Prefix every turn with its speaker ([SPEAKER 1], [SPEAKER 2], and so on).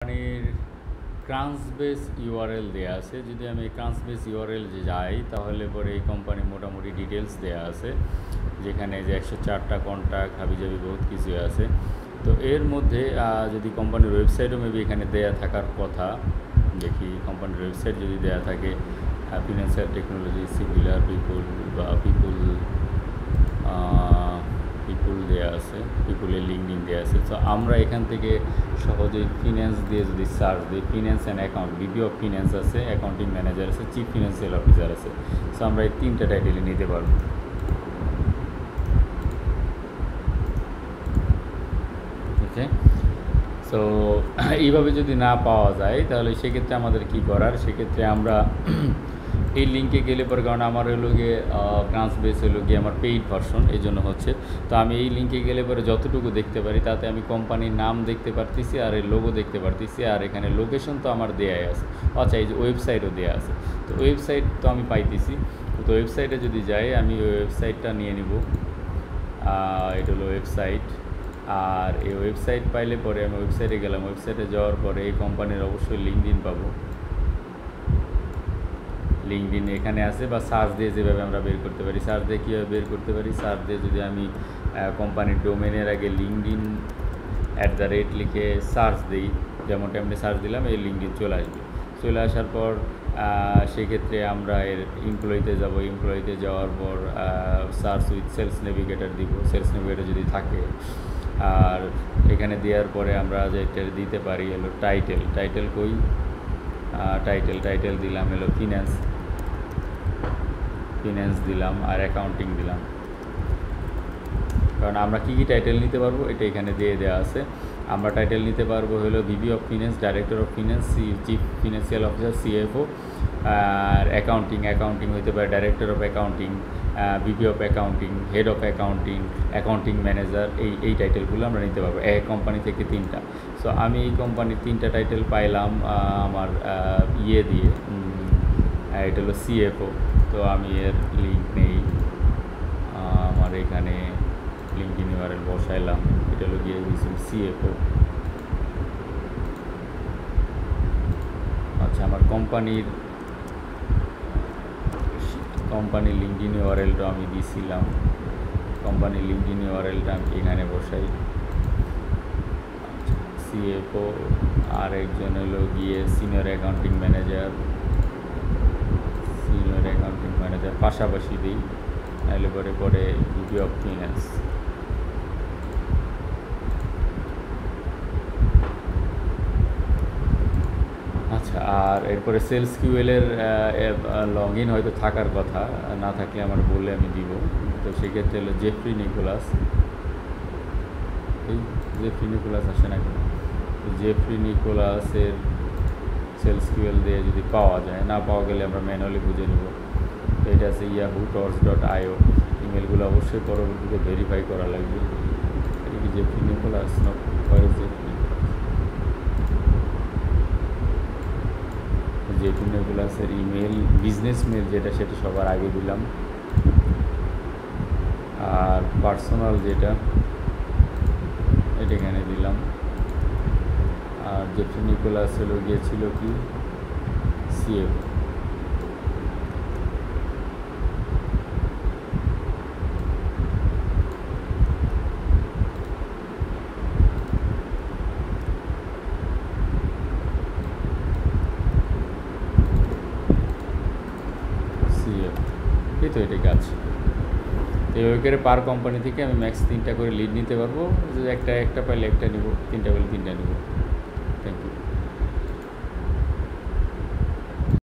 [SPEAKER 1] কোম্পানির ক্রান্সবেস ইউআরএল দেয়া আছে। যদি আমি ক্রান্সবেস ইউআরএল যাই তাহলে পরে এই কোম্পানির মোটামুটি ডিটেলস দেয়া আছে, যেখানে যে 104টা কন্ট্যাক্ট হাবিজাবি বহুত কিছু আছে। তো এর মধ্যে যদি কোম্পানির ওয়েবসাইটও মেবি এখানে দেয়া থাকার কথা, দেখি কোম্পানির ওয়েবসাইট যদি দেয়া থাকে, ফিনান্সিয়াল টেকনোলজি, সিভিলার পিপুল বা পিপুল দেওয়া আছে, পিপুলের লিঙ্কডিন দেওয়া আছে। তো আমরা এখান থেকে সহজেই ফিন্যান্স দিয়ে যদি সার্চ দিই, finance and account, BP of finance আছে, অ্যাকাউন্টিং ম্যানেজার আছে, চিফ ফিনান্সিয়াল অফিসার আছে। সো আমরা এই 3টা টাইটেলই নিতে পারবো। ওকে, সো এইভাবে যদি না পাওয়া যায় তাহলে সেক্ষেত্রে আমাদের কি করার, সেক্ষেত্রে আমরা এই লিঙ্কে গেলে পরে, কারণ আমার হলো গিয়ে ক্রান্সবেস হলো গিয়ে আমার পেইড ভার্সন, এই জন্য হচ্ছে। তো আমি এই লিঙ্কে গেলে পরে যতটুকু দেখতে পারি তাতে আমি কোম্পানির নাম দেখতে পারতেছি আর এই লোগো দেখতে পারতেছি, আর এখানে লোকেশন তো আমার দেয়াই আছে। আচ্ছা, এই যে ওয়েবসাইটও দেওয়া আছে, তো ওয়েবসাইট তো আমি পাইতেছি। তো ওয়েবসাইটে যদি যাই, আমি ওই ওয়েবসাইটটা নিয়ে নিব। এটা হলো ওয়েবসাইট। আর এই ওয়েবসাইট পাইলে পরে আমি ওয়েবসাইটে গেলাম, ওয়েবসাইটে যাওয়ার পরে এই কোম্পানির অবশ্যই লিঙ্কডিন পাবো। লিঙ্কডিন এখানে আছে, বা সার্চ দিয়ে যেভাবে আমরা বের করতে পারি। সার্চ দিয়ে কীভাবে বের করতে পারি, সার্চ দিয়ে যদি আমি কোম্পানির ডোমেনের আগে লিঙ্কডিন @ লিখে সার্চ দিই, যেমনটা আমি সার্চ দিলাম, এই লিঙ্কডিন চলে আসবে। চলে আসার পর সেক্ষেত্রে আমরা এর এমপ্লয়িতে যাব। এমপ্লয়িতে যাওয়ার পর সার্চ উইথ সেলস নেভিগেটর দিব, সেলস নেভিগেটর যদি থাকে। আর এখানে দেওয়ার পরে আমরা যেটা দিতে পারি হলো টাইটেল। টাইটেল কই, টাইটেল দিলাম হলো ফিন্যান্স দিলাম, আর অ্যাকাউন্টিং দিলাম। কারণ আমরা কী টাইটেল নিতে পারবো এটা এখানে দিয়ে দেওয়া আছে। আমরা টাইটেল নিতে পারবো হলো VP of finance, director of finance, chief financial officer, CFO. আর অ্যাকাউন্টিং হতে পারে director of accounting, VP of accounting, head of accounting, accounting manager. এই টাইটেলগুলো আমরা নিতে পারবো এক কোম্পানি থেকে 3টা। সো আমি এই কোম্পানির 3টা টাইটেল পাইলাম আমার দিয়ে, এটা হলো সিএফও। তো আমি এর লিঙ্ক নেই, আমার এখানে লিঙ্কডিন ইউআরএল বসাইলাম, এটা হলো গিয়ে সিএফও। আচ্ছা, আমার কোম্পানির লিঙ্কডিন ইউআরএলটা আমি দিছিলাম, কোম্পানির লিঙ্কডিন ইউআরএলটা আমি এখানে বসাই। সিএফও, আর একজন হলো গিয়ে সিনিয়র অ্যাকাউন্টিং ম্যানেজার, পাশাপাশি দিই, তাহলে পরে ভিপি অফ ফিন্যান্স। আচ্ছা, আর এরপরে সেলস কিউএলের লগ ইন হয়তো থাকার কথা, না থাকলে আমার বললে আমি দিব। তো সেক্ষেত্রে হলো জেফ্রি নিকোলাস, আসে না কেন? জেফ্রি নিকোলাসের সেলস কিউএল দিয়ে যদি পাওয়া যায়, না পাওয়া গেলে আমরা ম্যানুয়ালি বুঝে নেব। তো এটা আছে yahoo.io। ইমেলগুলো অবশ্যই পরবর্তীতে ভেরিফাই করা লাগবে। এটা কি জেফ্রি নিকোলাস? জেফ্রি নিকোলাসের ইমেল, বিজনেস মেল যেটা, সেটা সবার আগে দিলাম। আর পার্সোনাল যেটা, এটা এখানে দিলাম। আর জেফ্রি নিকোলাস হলো গিয়েছিল কি সিএফ। এই তো এটাই কাজ। এইভাবে করে পার কোম্পানি থেকে আমি ম্যাক্স 3টা করে লিড নিতে পারবো। যদি একটা পাইলে একটা নিব, 3টা পেলে 3টা নিব। Thank you.